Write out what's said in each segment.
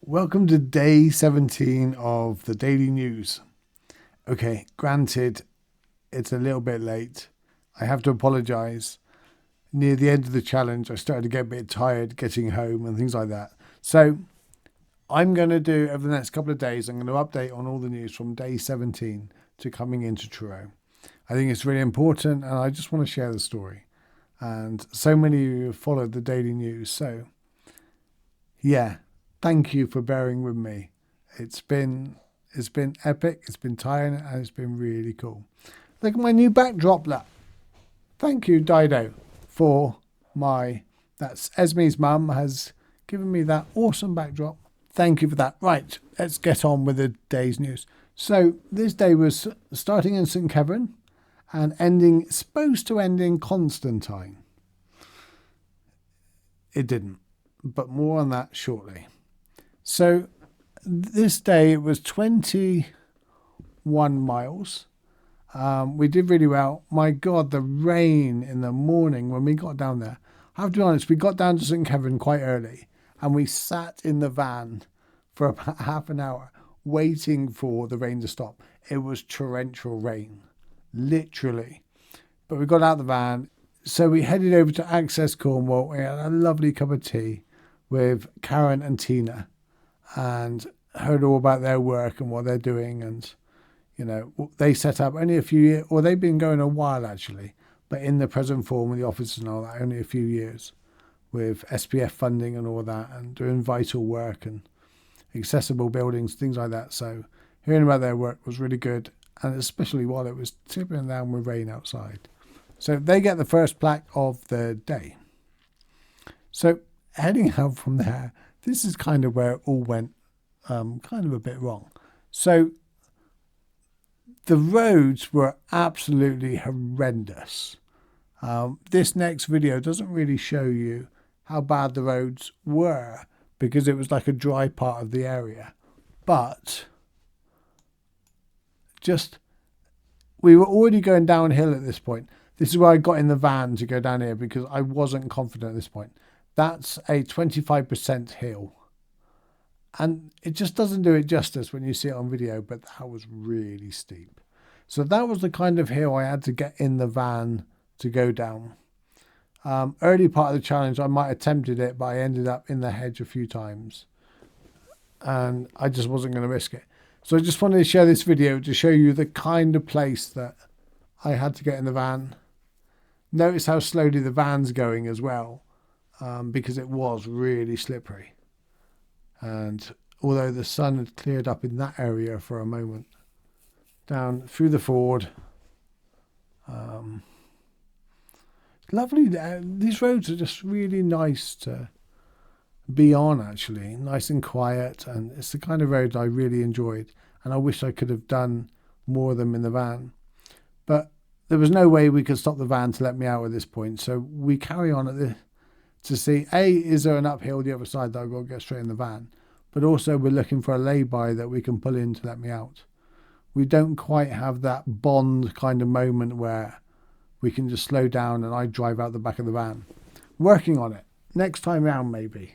Welcome to day 17 of the daily news. Okay, granted, it's a little bit late. I have to apologise. Near the end of the challenge, I started to get a bit tired getting home and things like that. So I'm going to do, over the next couple of days, I'm going to update on all the news from day 17 to coming into Truro. I think it's really important and I just want to share the story. And so many of you have followed the daily news. So, yeah. Thank you for bearing with me. It's been epic, it's been tiring, and it's been really cool. Look at my new backdrop. Look. Thank you, Dido, for that's Esme's mum has given me that awesome backdrop. Thank you for that. Right, let's get on with the day's news. So this day was starting in St. Kevin and supposed to end in Constantine. It didn't, but more on that shortly. So this day it was 21 miles. We did really well. My God, the rain in the morning when we got down there. I have to be honest, we got down to St. Kevin quite early and we sat in the van for about half an hour waiting for the rain to stop. It was torrential rain, literally. But we got out of the van. So we headed over to Access Cornwall. We had a lovely cup of tea with Karen and Tina, and heard all about their work and what they're doing. And, you know, they set up only a few years, or they've been going a while actually, but in the present form with the office and all that, only a few years with SPF funding and all that, and doing vital work and accessible buildings, things like that. So hearing about their work was really good, and especially while it was tipping down with rain outside. So they get the first plaque of the day. So heading out from there, this is kind of where it all went kind of a bit wrong. So the roads were absolutely horrendous. This next video doesn't really show you how bad the roads were because it was like a dry part of the area. But we were already going downhill at this point. This is where I got in the van to go down here because I wasn't confident at this point. That's a 25% hill. And it just doesn't do it justice when you see it on video, but that was really steep. So that was the kind of hill I had to get in the van to go down. Early part of the challenge, I might have attempted it, but I ended up in the hedge a few times. And I just wasn't going to risk it. So I just wanted to share this video to show you the kind of place that I had to get in the van. Notice how slowly the van's going as well. Because it was really slippery. And although the sun had cleared up in that area for a moment, down through the ford. Lovely. These roads are just really nice to be on, actually. Nice and quiet. And it's the kind of road I really enjoyed. And I wish I could have done more of them in the van. But there was no way we could stop the van to let me out at this point. So we carry on at this to see, is there an uphill the other side that I've got to get straight in the van? But also we're looking for a lay-by that we can pull in to let me out. We don't quite have that Bond kind of moment where we can just slow down and I drive out the back of the van. Working on it. Next time round, maybe.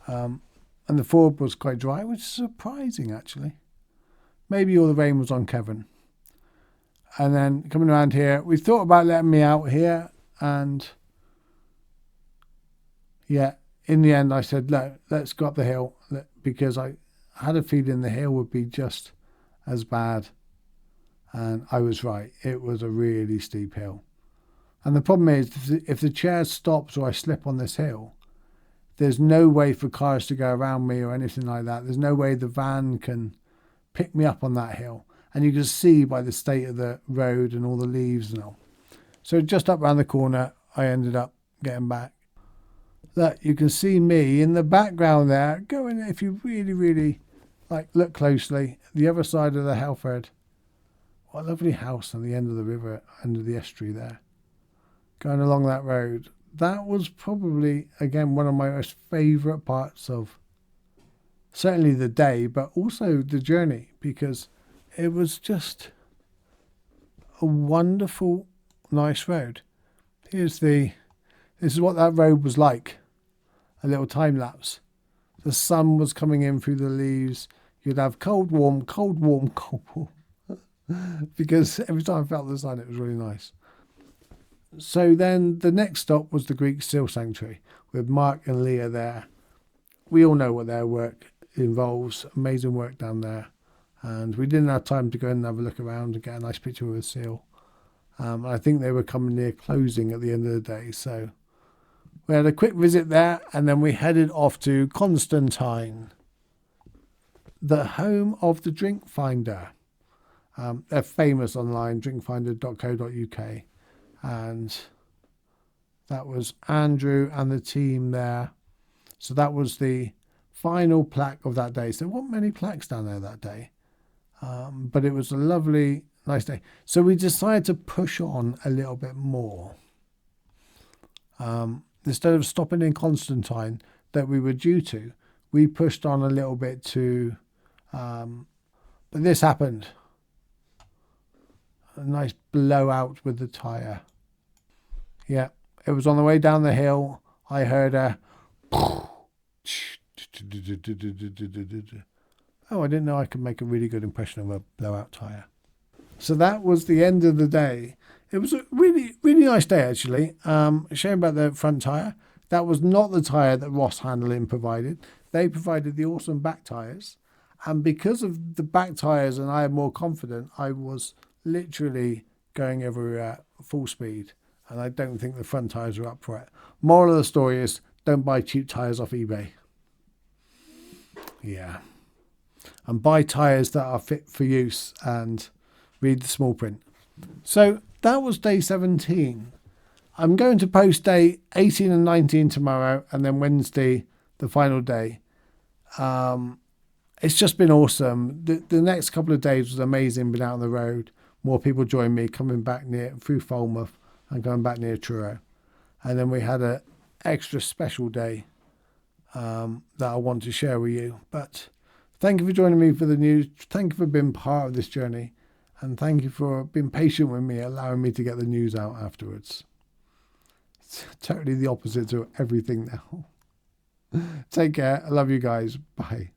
And the ford was quite dry, which is surprising, actually. Maybe all the rain was on Kevin. And then coming around here, we thought about letting me out here, and yeah, in the end I said, let's go up the hill, because I had a feeling the hill would be just as bad. And I was right. It was a really steep hill. And the problem is, if the chair stops or I slip on this hill, there's no way for cars to go around me or anything like that. There's no way the van can pick me up on that hill. And you can see by the state of the road and all the leaves and all. So just up around the corner, I ended up getting back. Look, you can see me in the background there going, if you really, really look closely, the other side of the Halford. What a lovely house on the end of the river, end of the estuary there. Going along that road. That was probably, again, one of my most favourite parts of certainly the day, but also the journey, because it was just a wonderful, nice road. This is what that road was like. A little time lapse. The sun was coming in through the leaves. You'd have cold, warm, cold, warm, cold, warm. Because every time I felt the sun, it was really nice. So then the next stop was the Greek Seal Sanctuary with Mark and Leah there. We all know what their work involves. Amazing work down there. And we didn't have time to go in and have a look around and get a nice picture with a seal. I think they were coming near closing at the end of the day. So we had a quick visit there, and then we headed off to Constantine, the home of the Drink Finder. They're famous online, drinkfinder.co.uk. And that was Andrew and the team there. So that was the final plaque of that day. So there weren't many plaques down there that day. But it was a lovely, nice day. So we decided to push on a little bit more. Instead of stopping in Constantine that we were due to, we pushed on a little bit to, but this happened. A nice blowout with the tyre. Yeah, it was on the way down the hill. I heard a, oh, I didn't know I could make a really good impression of a blowout tyre. So that was the end of the day. It was a really, really nice day, actually. Shame about the front tyre. That was not the tyre that Ross Handling provided. They provided the awesome back tyres. And because of the back tyres and I am more confident, I was literally going everywhere at full speed. And I don't think the front tyres are up for it. Moral of the story is, don't buy cheap tyres off eBay. Yeah. And buy tyres that are fit for use and read the small print. So that was day 17. I'm going to post day 18 and 19 tomorrow, and then Wednesday, the final day. It's just been awesome. The next couple of days was amazing, been out on the road. More people joined me, coming back through Falmouth and going back near Truro. And then we had an extra special day that I want to share with you. But thank you for joining me for the news. Thank you for being part of this journey. And thank you for being patient with me, allowing me to get the news out afterwards. It's totally the opposite to everything now. Take care. I love you guys. Bye.